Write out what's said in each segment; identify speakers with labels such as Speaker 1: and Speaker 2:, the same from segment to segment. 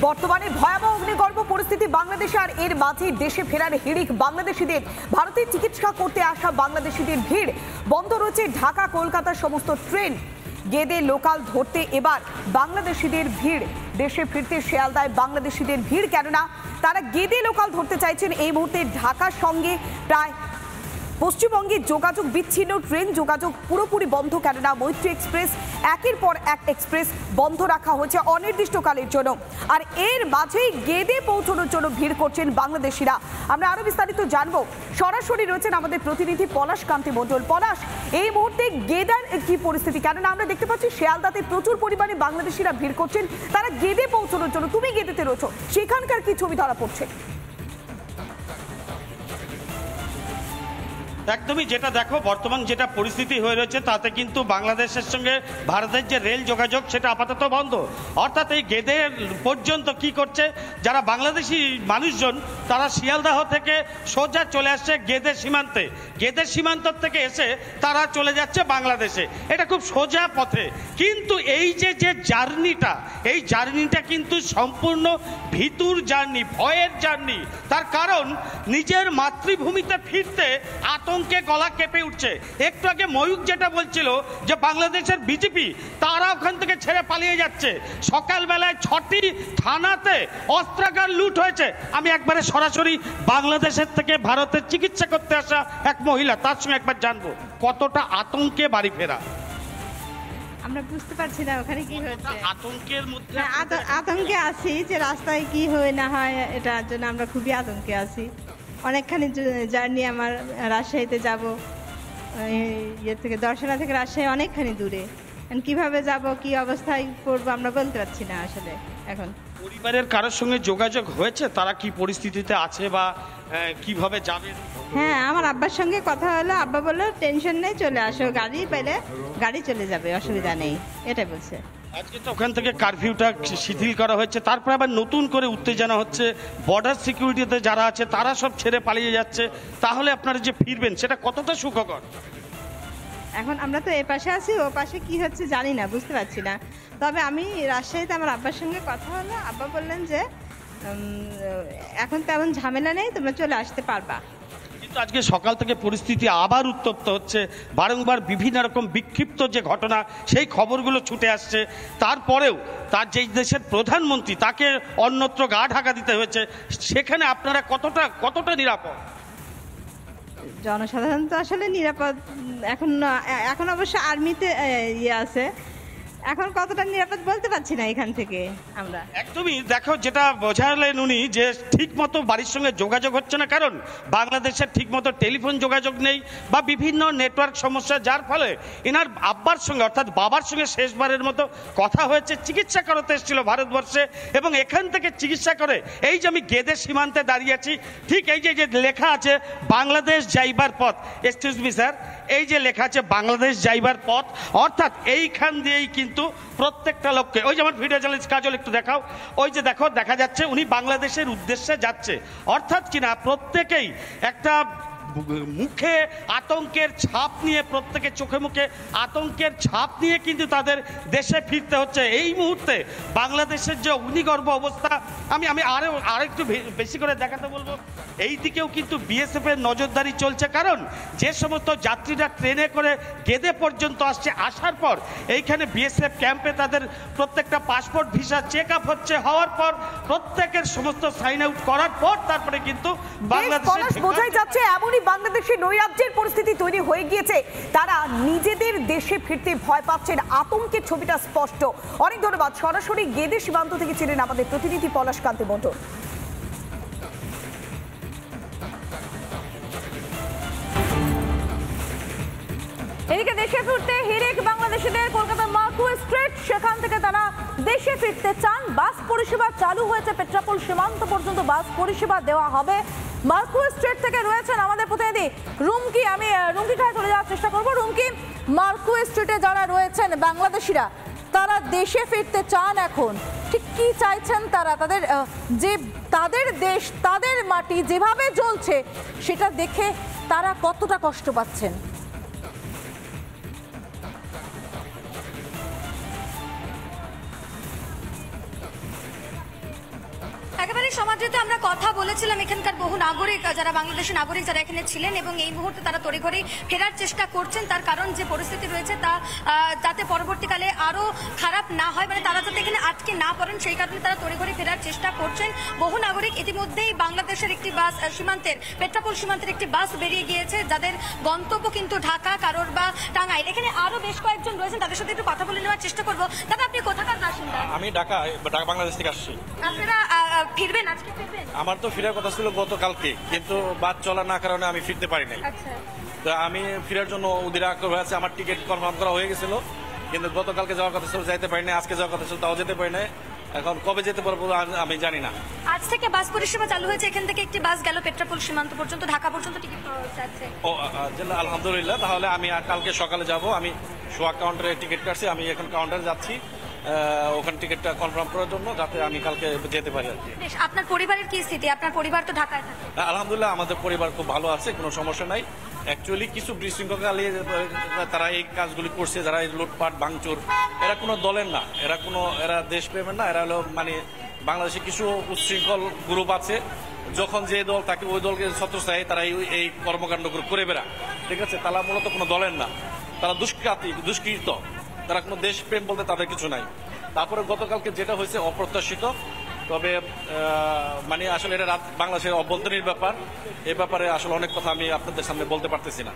Speaker 1: বর্তমানে ভয়াবহ অগ্নিগর্ভ পরিস্থিতি বাংলাদেশে, আর এর মাঝে দেশে ফেরার হিড়িক বাংলাদেশিদের। ভারতে চিকিৎসা করতে আসা বাংলাদেশিদের ভিড়। বন্ধ রয়েছে ঢাকা কলকাতার সমস্ত ট্রেন। গেদে লোকাল ধরতে এবার বাংলাদেশিদের ভিড়। দেশে ফিরতে শিয়ালদায় বাংলাদেশিদের ভিড়, কেননা তারা গেদে লোকাল ধরতে চাইছেন। এই মুহূর্তে ঢাকার সঙ্গে প্রায় পশ্চিমবঙ্গে যোগাযোগ বিচ্ছিন্ন, ট্রেন যোগাযোগ পুরোপুরি বন্ধ, কেননা মৈত্রী এক্সপ্রেস একের পর এক এক্সপ্রেস বন্ধ রাখা হয়েছে অনির্দিষ্টকালের জন্য। আর এর মাঝেই গেদে পৌঁছানোর জন্য ভিড় করছেন বাংলাদেশিরা। আমরা আরো বিস্তারিত জানবো, সরাসরি রয়েছেন আমাদের প্রতিনিধি পলাশ কান্তি মণ্ডল। পলাশ, এই মুহূর্তে গেদার কি পরিস্থিতি? কেননা আমরা দেখতে পাচ্ছি শিয়ালদাতে প্রচুর পরিমাণে বাংলাদেশিরা ভিড় করছেন তারা গেদে পৌঁছানোর জন্য। তুমি গেদেতে রয়েছো, সেখানকার কি ছবি ধরা পড়ছে?
Speaker 2: একদমই, যেটা দেখো বর্তমান যেটা পরিস্থিতি হয়ে রয়েছে তাতে কিন্তু বাংলাদেশের সঙ্গে ভারতের যে রেল যোগাযোগ সেটা আপাতত বন্ধ। অর্থাৎ এই গেদের পর্যন্ত কি করছে, যারা বাংলাদেশি মানুষজন তারা শিয়ালদাহ থেকে সোজা চলে আসছে গেদের সীমান্তে। গেদের সীমান্ত থেকে এসে তারা চলে যাচ্ছে বাংলাদেশে। এটা খুব সোজা পথে, কিন্তু এই যে জার্নিটা, এই জার্নিটা কিন্তু সম্পূর্ণ ভীতুর জার্নি, ভয়ের জার্নি। তার কারণ নিজের মাতৃভূমিতে ফিরতে আতঙ্কে গলা কেঁপে উঠছে। একটু আগে ময়ূক যেটা বলছিল যে বাংলাদেশের বিজেপি তারা ওখান থেকে ছেড়ে পালিয়ে যাচ্ছে। সকালবেলায় 6টি থানাতে অস্ত্রাগার লুট হয়েছে। আমি একবারে সরাসরি বাংলাদেশের থেকে ভারতের চিকিৎসা করতে আসা এক মহিলা, তার সঙ্গে একবার জানবো কতটা আতঙ্কে বাড়ি ফেরা।
Speaker 3: আমরা বুঝতে পারছি না ওখানে কি হচ্ছে।
Speaker 2: আতঙ্কের মধ্যে
Speaker 3: আতঙ্কে আছি যে রাস্তায় কি হয় না হয়, এটার জন্য আমরা খুবই আতঙ্কে আছি। অনেকখানি জার্নি আমার, রাজশাহীতে যাব, ইয়ে থেকে দর্শনা থেকে রাজশাহী অনেকখানি দূরে। কিভাবে যাব, কি অবস্থায় পড়বো আমরা বলতে পারছি না আসলে। এখন
Speaker 2: পরিবারের কারোর সঙ্গে যোগাযোগ হয়েছে, তারা কি পরিস্থিতিতে আছে বা কিভাবে যাবে?
Speaker 3: হ্যাঁ, আমার আব্বার সঙ্গে কথা হলো। আব্বা বললো টেনশন নেই, চলে আসো, গাড়ি পেলে গাড়ি চলে যাবে, অসুবিধা নেই, এটাই বলছে।
Speaker 2: আজকে তো ওখান থেকে কারফিউটা শিথিল করা হয়েছে, তারপর আবার নতুন করে উত্তেজনা হচ্ছে। বর্ডার সিকিউরিটিতে যারা আছে তারা সব ছেড়ে পালিয়ে যাচ্ছে। তাহলে আপনারা যে ফিরবেন সেটা কতটা সুখকর?
Speaker 3: এখন আমরা তো এ পাশে আছি, ও পাশে কি হচ্ছে জানি না, বুঝতে পারছি না। তবে আমি রাজশাহীতে আমার আব্বার সঙ্গে কথা হলো। আব্বা বললেন যে এখন তেমন ঝামেলা নেই, তোমরা চলে আসতে পারবা।
Speaker 2: কিন্তু আজকে সকাল থেকে পরিস্থিতি আবার উত্তপ্ত হচ্ছে। বারংবার বিভিন্ন রকম বিক্ষিপ্ত যে ঘটনা সেই খবরগুলো ছুটে আসছে। তারপরেও তার যেই দেশের প্রধানমন্ত্রী, তাকে অন্যত্র গা ঢাকা দিতে হয়েছে, সেখানে আপনারা কতটা নিরাপদ?
Speaker 3: জনসাধারণ তো আসলে নিরাপদ এখন অবশ্য আর্মিতে ইয়ে আছে, এখন কতটা নিরাপদ বলতে পারছি না এখান থেকে আমরা।
Speaker 2: একদমই, দেখো যেটা বোঝালেন উনি যে ঠিক মতো বাড়ির সঙ্গে যোগাযোগ হচ্ছে না, কারণ বাংলাদেশের ঠিক মতো টেলিফোন যোগাযোগ নেই বা বিভিন্ন নেটওয়ার্ক সমস্যা, যার ফলে এনার আব্বার সঙ্গে অর্থাৎ বাবার সঙ্গে শেষবারের মতো কথা হয়েছে। চিকিৎসা করাতে এসেছিল ভারতবর্ষে এবং এখান থেকে চিকিৎসা করে এই যে আমি গেদের সীমান্তে দাঁড়িয়ে আছি, ঠিক এই যে লেখা আছে বাংলাদেশ যাইবার পথ। এক্সকিউজ মি স্যার, এই যে লেখা আছে বাংলাদেশ যাইবার পথ, অর্থাৎ এইখান দিয়েই কিন্তু প্রত্যেকটা লোককে, ওই যে আমার ভিডিও জার্নালিস্ট কাজল একটু দেখাও, ওই যে দেখো দেখা যাচ্ছে উনি বাংলাদেশের উদ্দেশ্যে যাচ্ছে। অর্থাৎ কিনা প্রত্যেকেই একটা মুখে আতঙ্কের ছাপ নিয়ে, প্রত্যেকের চোখে মুখে আতঙ্কের ছাপ নিয়ে কিন্তু তাদের দেশে ফিরতে হচ্ছে। এই মুহূর্তে বাংলাদেশের যে অগ্নিগর্ভ অবস্থা, আমি আরেকটু বেশি করে দেখাতে বলবো। এই দিকেও কিন্তু বিএসএফ এর নজরদারি চলছে, কারণ যে সমস্ত যাত্রীরা ট্রেনে করে গেদে পর্যন্ত আসছে, আসার পর এইখানে বিএসএফ ক্যাম্পে তাদের প্রত্যেকটা পাসপোর্ট ভিসা চেক আপ হচ্ছে। হওয়ার পর প্রত্যেকের সমস্ত সাইন আউট করার পর তারপরে কিন্তু বাংলাদেশে
Speaker 1: বোঝাই যাচ্ছে এমনই বাংলাদেশের নৈরাজ্যের পরিস্থিতি তৈরি হয়ে গিয়েছে। তারা নিজেদের দেশে ফিরতে ভয় পাচ্ছেন, আতঙ্কের ছবিটা স্পষ্ট। অনেক ধন্যবাদ। সরাসরি গেদে সীমান্ত থেকে ছিলেন আমাদের প্রতিনিধি পলাশ কান্তি মণ্ডল। এদিকে দেশে ফিরতে হিড়িক বাংলাদেশিদের। কলকাতার মার্কুয়ে স্ট্রিট, সেখান থেকে তারা দেশে ফিরতে চান। বাস পরিষেবা চালু হয়েছে, পেট্রাপোল সীমান্ত পর্যন্ত বাস পরিষেবা দেওয়া হবে। মার্কুয়ে স্ট্রিট থেকে রয়েছেন আমাদের প্রতিনিধি রুমকি। আমি রুমকির কাছে চলে যাওয়ার চেষ্টা করবো। রুমকি, মার্কুয়ে স্ট্রিটে যারা রয়েছেন বাংলাদেশিরা, তারা দেশে ফিরতে চান, এখন ঠিক কি চাইছেন তারা? তাদের দেশ, তাদের মাটি যেভাবে জ্বলছে সেটা দেখে তারা কতটা কষ্ট পাচ্ছেন?
Speaker 4: একেবারে সমাজে আমরা কথা বলেছিলাম এখানকার বহু নাগরিক যারা বাংলাদেশের নাগরিক যারা এখানে ছিলেন এবং এই মুহূর্তে তারা তড়িঘড়ি ফেরার চেষ্টা করছেন, তার কারণ যে পরিস্থিতি রয়েছে তা যাতে পরবর্তীকালে আরো খারাপ না হয়, মানে তারা যাতে এখানে আটকে না পড়েন সেই কারণে তারা তড়িঘড়ি ফেরার চেষ্টা করছেন। বহু নাগরিক ইতিমধ্যেই বাংলাদেশের একটি বাস সীমান্তের পেট্রাপোল সীমান্তের একটি বাস বেরিয়ে গিয়েছে, যাদের গন্তব্য কিন্তু ঢাকা, কারোর বা টাঙ্গাইল। এখানে আরো বেশ কয়েকজন রয়েছেন, তাদের সাথে একটু কথা বলে নেওয়ার চেষ্টা করবো। দাদা, আপনি কোথাকার বাসিন্দা?
Speaker 5: আমি ঢাকা বাংলাদেশ থেকে আসছি।
Speaker 4: আপনারা ফিরবেন, আজকে ফিরবেন?
Speaker 5: আমার তো ফেরার কথা ছিল গতকালকে, কিন্তু বাস চলার না কারণে আমি ফিরতে পারি নাই।
Speaker 4: আচ্ছা,
Speaker 5: তো আমি ফেরার জন্য উদির আগ্রহ হয়ে আছে। আমার টিকিট কনফার্ম করা হয়ে গেছিল, কিন্তু গতকালকে যাওয়ার কথা ছিল, যাইতে পারি না। আজকে যাওয়ার কথা ছিল, তাও যেতে পারি না। এখন কবে যেতে পারবো আমি জানি না।
Speaker 4: আজ থেকে বাস পরিষেবা চালু হয়েছে, এখান থেকে একটি বাস গেল পেট্রাপোল সীমান্ত পর্যন্ত, ঢাকা পর্যন্ত টিকিট পাওয়া যাচ্ছে।
Speaker 5: ও আলহামদুলিল্লাহ, তাহলে আমি কালকে সকালে যাব। আমি সোয়া কাউন্টারে টিকিট কাটছি, আমি এখন কাউন্টারে যাচ্ছি ওখানে টিকিটটা কনফার্ম করার জন্য, যাতে আমি কালকে যেতে পারি আর কি।
Speaker 4: আপনার পরিবারের কি স্থিতি? আপনার পরিবার তো ঢাকায় থাকে।
Speaker 5: আলহামদুলিল্লাহ, আমাদের পরিবার খুব ভালো আছে, কোনো সমস্যা নাই। অ্যাকচুয়ালি কিছু বিশৃঙ্খলা তারা এই কাজগুলি করছে, যারা এই লুটপাট ভাঙচুর, এরা কোনো দলের না, এরা দেশপ্রেমের না, এরা হলো মানে বাংলাদেশে কিছু উচ্ছৃঙ্খল গ্রুপ আছে, যখন যে দল তাকে ওই দলকে ছত্রছায় তারা এই কর্মকাণ্ড করে বেড়ায়। ঠিক আছে, তারা মূলত কোনো দলের না, তারা দুষ্কৃত, তারা কোনো দেশপ্রেম বলতে তাদের কিছু নাই। তারপরে গতকালকে যেটা হয়েছে অপ্রত্যাশিত, তবে মানে আসলে এটা বাংলাদেশের অভ্যন্তরীণ ব্যাপার। এই ব্যাপারে আসলে অনেক কথা আমি আপনাদের সামনে বলতে পারতেছি না।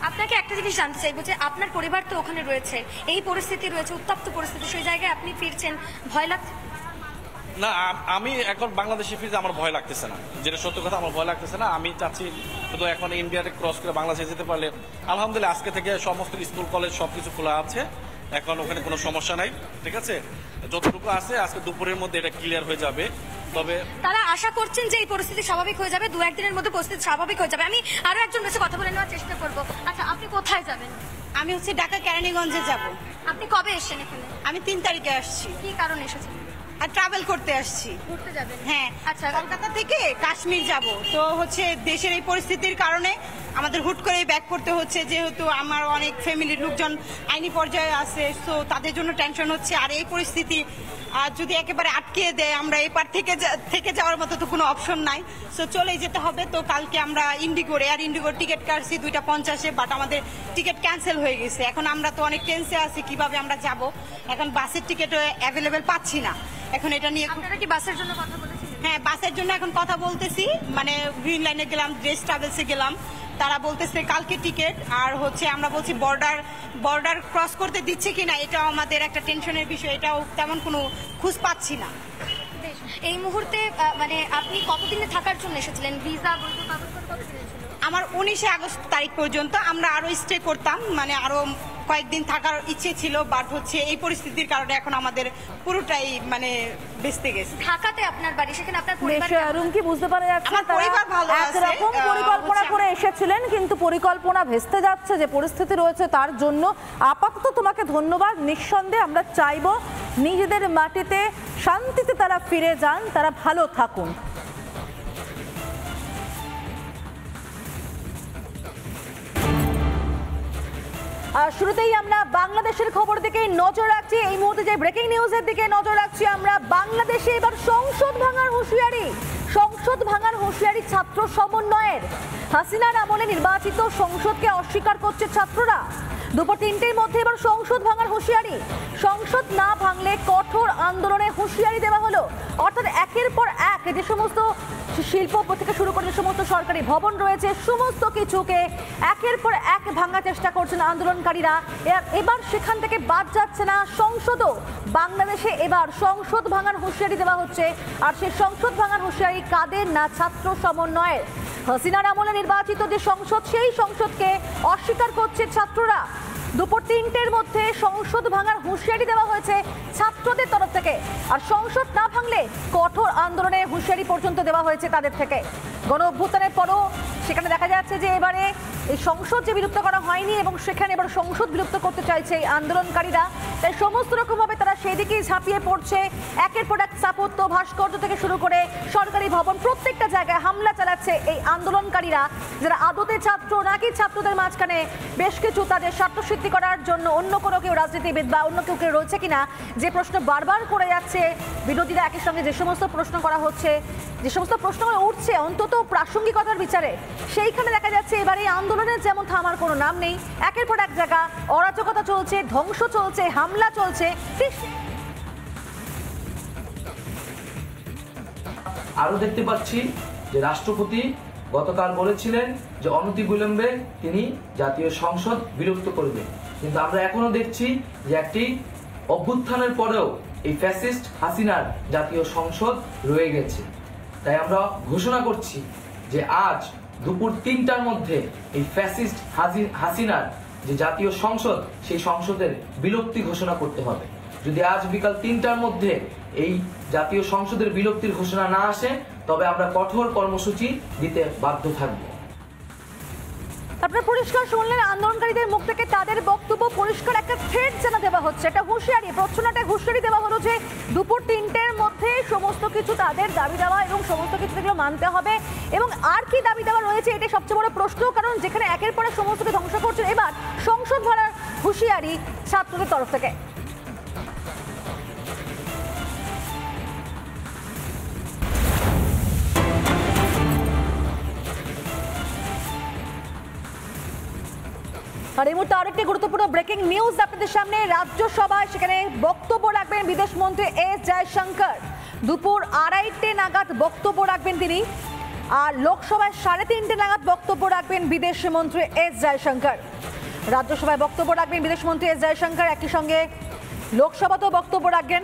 Speaker 4: আপনাকে একটা জিনিস জানতে চাইবো যে আপনার পরিবার তো ওখানে রয়েছে, এই পরিস্থিতি রয়েছে, উত্তপ্ত পরিস্থিতি, সেই জায়গায় আপনি ফিরছেন, ভয় লাগছে
Speaker 5: না? আমি এখন বাংলাদেশে ফিরতে আমার ভয় লাগতেছে না, যেটা সত্য কথা, আমার ভয় লাগতেছে না। আমি চাচ্ছি শুধু এখন ইন্ডিয়াতে ক্রস করে বাংলাদেশে যেতে পারলে আলহামদুলিল্লাহ। আজকে থেকে সমস্ত স্কুল কলেজ সবকিছু খোলা আছে, এখন ওখানে কোনো সমস্যা নাই। ঠিক আছে, যতটুকু আছে আজকে দুপুরের মধ্যে এটা ক্লিয়ার হয়ে যাবে। তবে
Speaker 4: তারা আশা করছেন যে এই পরিস্থিতি স্বাভাবিক হয়ে যাবে, 2-1 দিনের মধ্যে পরিস্থিতি স্বাভাবিক হয়ে যাবে। আমি আরো একজন বেশি কথা বলে নেওয়ার চেষ্টা করবো। আচ্ছা, আপনি কোথায় যাবেন?
Speaker 6: আমি ঢাকা কেরানীগঞ্জে যাব।
Speaker 4: আপনি কবে এসেছেন এখানে?
Speaker 6: আমি 3 তারিখে আসছি।
Speaker 4: কি কারণে এসেছেন?
Speaker 6: আর ট্রাভেল করতে আসছি।
Speaker 4: ঘুরতে যাবেন?
Speaker 6: হ্যাঁ।
Speaker 4: আচ্ছা,
Speaker 6: কলকাতা থেকে কাশ্মীর যাব। তো দেশের এই পরিস্থিতির কারণে আমাদের হুট করে ব্যাক করতে হচ্ছে, যেহেতু আমার অনেক ফ্যামিলির লোকজন আইনি পর্যায়ে আছে, তো তাদের জন্য টেনশন হচ্ছে। আর এই পরিস্থিতি আর যদি একেবারে আটকে দেয়, আমরা এপার থেকে যাওয়ার মতো তো কোনো অপশন নাই, সো চলেই যেতে হবে। তো কালকে আমরা ইন্ডিগোর টিকিট কাটছি 2:50, বাট আমাদের টিকিট ক্যান্সেল হয়ে গেছে। এখন আমরা তো অনেক টেন্সে আছি কিভাবে আমরা যাব। এখন বাসের টিকিট অ্যাভেলেবেল পাচ্ছি না। এখন এটা নিয়ে
Speaker 4: আপনারা কি বাসের জন্য কথা বলেছিলেন?
Speaker 6: হ্যাঁ, বাসের জন্য এখন কথা বলতেছি। মানে গ্রিন লাইনে গেলাম, ড্রেস ট্রাভেলসে গেলাম, তারা বলতেছে কালকে টিকিট। আর আমরা বলছি বর্ডার ক্রস করতে দিচ্ছে কিনা, এটাও আমাদের একটা টেনশনের বিষয়। এটাও তেমন কোনো খোঁজ পাচ্ছি না।
Speaker 4: এই মুহূর্তে মানে আপনি কতদিনে থাকার জন্য এসেছিলেন? ভিসা বৈধ কাগজপত্র কতদিনের ছিল?
Speaker 6: আমার 19 আগস্ট তারিখ পর্যন্ত। আমরা আরো স্টে করতাম, মানে আরো কয়েকদিন থাকার ইচ্ছে ছিল, বাট এই পরিস্থিতির কারণে এখন আমাদের পুরোটাই মানে বেঁচতে গেছে।
Speaker 4: ঢাকাতে আপনার বাড়ি, সেখানে আপনার পরিবার?
Speaker 7: রুমকি বুঝতে পারা যাচ্ছে
Speaker 6: আমার পরিবার ভালো আছে।
Speaker 7: একরকম পরিকল্পনা করে এসেছিলেন, কিন্তু পরিকল্পনা ভেস্তে যাচ্ছে, যে পরিস্থিতি রয়েছে তার জন্য। আপাতত তোমাকে ধন্যবাদ। নিঃসন্দেহে আমরা চাইবো নিজেদের মাটিতে শান্তিতে তারা ফিরে যান, তারা ভালো থাকুন। শুরুতেই আমরা বাংলাদেশের খবর দিকে নজর রাখছি। এই মুহূর্তে যে ব্রেকিং নিউজের দিকে নজর রাখছি আমরা, বাংলাদেশে এবার সংসদ ভাঙার হুঁশিয়ারি ছাত্র সমন্বয়ের। হাসিনার আমলে নির্বাচিত সংসদকে অস্বীকার করছে ছাত্ররা। দুপুর 3টের মধ্যে এবার সংসদ ভাঙার হুঁশিয়ারি। সংসদ না ভাঙলে কঠোর আন্দোলনের হুঁশিয়ারি দেওয়া হলো। অর্থাৎ একের পর এক যে সমস্ত শিল্প থেকে শুরু করে যে সমস্ত সরকারি ভবন রয়েছে, সমস্ত কিছুকে একের পর এক ভাঙার চেষ্টা করছেন আন্দোলনকারীরা। এবার সেখান থেকে বাদ যাচ্ছে না সংসদও। বাংলাদেশে এবার সংসদ ভাঙার হুঁশিয়ারি দেওয়া হচ্ছে। আর সেই সংসদ ভাঙার হুঁশিয়ারি কাদের? না, ছাত্র সমন্বয়ের। হাসিনার আমলে নির্বাচিত যে সংসদ, সেই সংসদকে অস্বীকার করছে ছাত্ররা। দুপুর 3টের মধ্যে সংসদ ভাঙার হুঁশিয়ারি দেওয়া হয়েছে ছাত্রদের তরফ থেকে। আর সংসদ না ভাঙলে কঠোর আন্দোলনের হুঁশিয়ারি পর্যন্ত দেওয়া হয়েছে তাদের থেকে। গণ অভ্যুত্থানের পরও সেখানে দেখা যাচ্ছে যে এবারে এই সংসদ যে বিলুপ্ত করা হয়নি এবং সেখানে এবার সংসদ বিলুপ্ত করতে চাইছে এই আন্দোলনকারীরা। তাই সমস্ত রকমভাবে তারা সেদিকেই ঝাঁপিয়ে পড়ছে, একের পর এক স্থাপত্য ভাস্কর্য থেকে শুরু করে সরকারি ভবন প্রত্যেকটা জায়গায় হামলা চালাচ্ছে এই আন্দোলনকারীরা, যারা আদতে ছাত্র নাকি ছাত্রদের মাঝখানে বেশ কিছু তাদের স্বার্থসিদ্ধি করার জন্য অন্য কোনো কেউ রাজনীতিবিদ বা অন্য কেউ রয়েছে কিনা, যে প্রশ্ন বারবার করে যাচ্ছে বিরোধীরা। একই সঙ্গে যে সমস্ত প্রশ্ন করা হচ্ছে, যে সমস্ত প্রশ্নগুলো উঠছে অন্তত প্রাসঙ্গিকতার বিচারে, সেইখানে দেখা যাচ্ছে এবারে আন্দোলনের যেমন থামার কোনো নাম নেই। একের পর এক জায়গা অরাজকতা চলছে, ধ্বংস চলছে, হামলা চলছে।
Speaker 8: আরো দেখতে পাচ্ছি যে রাষ্ট্রপতি গতকাল বলেছিলেন যে অনতিবিলম্বে তিনি জাতীয় সংসদ বিলুপ্ত করবেন, কিন্তু আমরা এখনো দেখছি যে একটি অভ্যুত্থানের পরেও এই ফ্যাসিস্ট হাসিনার জাতীয় সংসদ রয়ে গেছে। তাই আমরা ঘোষণা করছি যে আজ দুপুর 3টার মধ্যে এই ফ্যাসিস্ট হাসিনার যে জাতীয় সংসদ, সেই সংসদের বিলুপ্তি ঘোষণা করতে হবে। যদি আজ বিকাল 3টার মধ্যে এই জাতীয় সংসদের বিলুপ্তির ঘোষণা না আসে, তবে আমরা কঠোর কর্মসূচি দিতে বাধ্য থাকব।
Speaker 7: আপনারা পরিষ্কার শুনলেন আন্দোলনকারীদের মুখ থেকে তাদের বক্তব্য, পরিষ্কার একটা থ্রেড জানা দেওয়া হচ্ছে, একটা হুঁশিয়ারি, প্রচ্ছন্নটা হুঁশিয়ারি দেওয়া হলো যে দুপুর 3টের মধ্যে সমস্ত কিছু তাদের দাবি দেওয়া এবং সমস্ত কিছু যেগুলো মানতে হবে। এবং আর কি দাবি দেওয়া রয়েছে, এটা সবচেয়ে বড় প্রশ্ন, কারণ যেখানে একের পরে সমস্তকে ধ্বংস করছে, এবার সংসদ ভরার হুঁশিয়ারি ছাত্রদের তরফ থেকে। আর এই মুহূর্তে আরেকটি গুরুত্বপূর্ণ ব্রেকিং নিউজ আপনাদের সামনে। রাজ্যসভায় সেখানে বক্তব্য রাখবেন বিদেশমন্ত্রী এস জয়শঙ্কর। দুপুর 2:30 নাগাদ বক্তব্য রাখবেন তিনি, আর লোকসভায় 3:30 নাগাদ বক্তব্য রাখবেন বিদেশমন্ত্রী এস জয়শঙ্কর। রাজ্যসভায় বক্তব্য রাখবেন বিদেশমন্ত্রী এস জয়শঙ্কর, একই সঙ্গে লোকসভাতেও বক্তব্য রাখবেন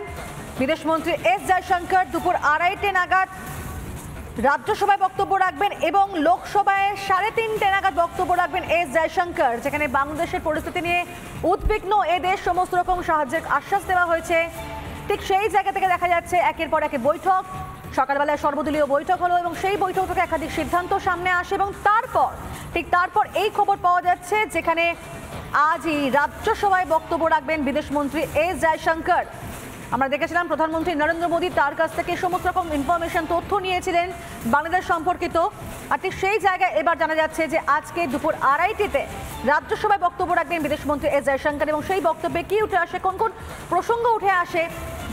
Speaker 7: বিদেশমন্ত্রী এস জয়শঙ্কর। দুপুর 2:30 নাগাদ রাজ্যসভায় বক্তব্য রাখবেন এবং লোকসভায় 3:30 নাগাদ বক্তব্য রাখবেন এস জয়শঙ্কর, যেখানে বাংলাদেশের পরিস্থিতি নিয়ে উদ্বিগ্ন এদেশ, সমস্ত রকম সাহায্যের আশ্বাস দেওয়া হয়েছে। ঠিক সেই জায়গা থেকে দেখা যাচ্ছে একের পর এক বৈঠক, সকালবেলায় সর্বদলীয় বৈঠক হলো এবং সেই বৈঠক থেকে একাধিক সিদ্ধান্ত সামনে আসে এবং তারপর এই খবর পাওয়া যাচ্ছে যেখানে আজই রাজ্যসভায় বক্তব্য রাখবেন বিদেশমন্ত্রী এস জয়শঙ্কর। আমরা দেখেছিলাম প্রধানমন্ত্রী নরেন্দ্র মোদী তার কাছ থেকে সমস্ত রকম ইনফরমেশন, তথ্য নিয়েছিলেন বাংলাদেশ সম্পর্কিত। আর ঠিক সেই জায়গায় এবার জানা যাচ্ছে যে আজকে দুপুর 2:30-তে রাজ্যসভায় বক্তব্য রাখবেন বিদেশমন্ত্রী এস জয়শঙ্কর এবং সেই বক্তব্যে কি উঠে আসে, কোন কোন প্রসঙ্গ উঠে আসে,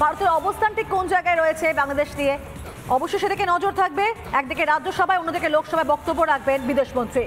Speaker 7: ভারতের অবস্থান ঠিক কোন জায়গায় রয়েছে বাংলাদেশ নিয়ে, অবশ্যই সেদিকে নজর থাকবে। একদিকে রাজ্যসভায়, অন্যদিকে লোকসভায় বক্তব্য রাখবেন বিদেশমন্ত্রী।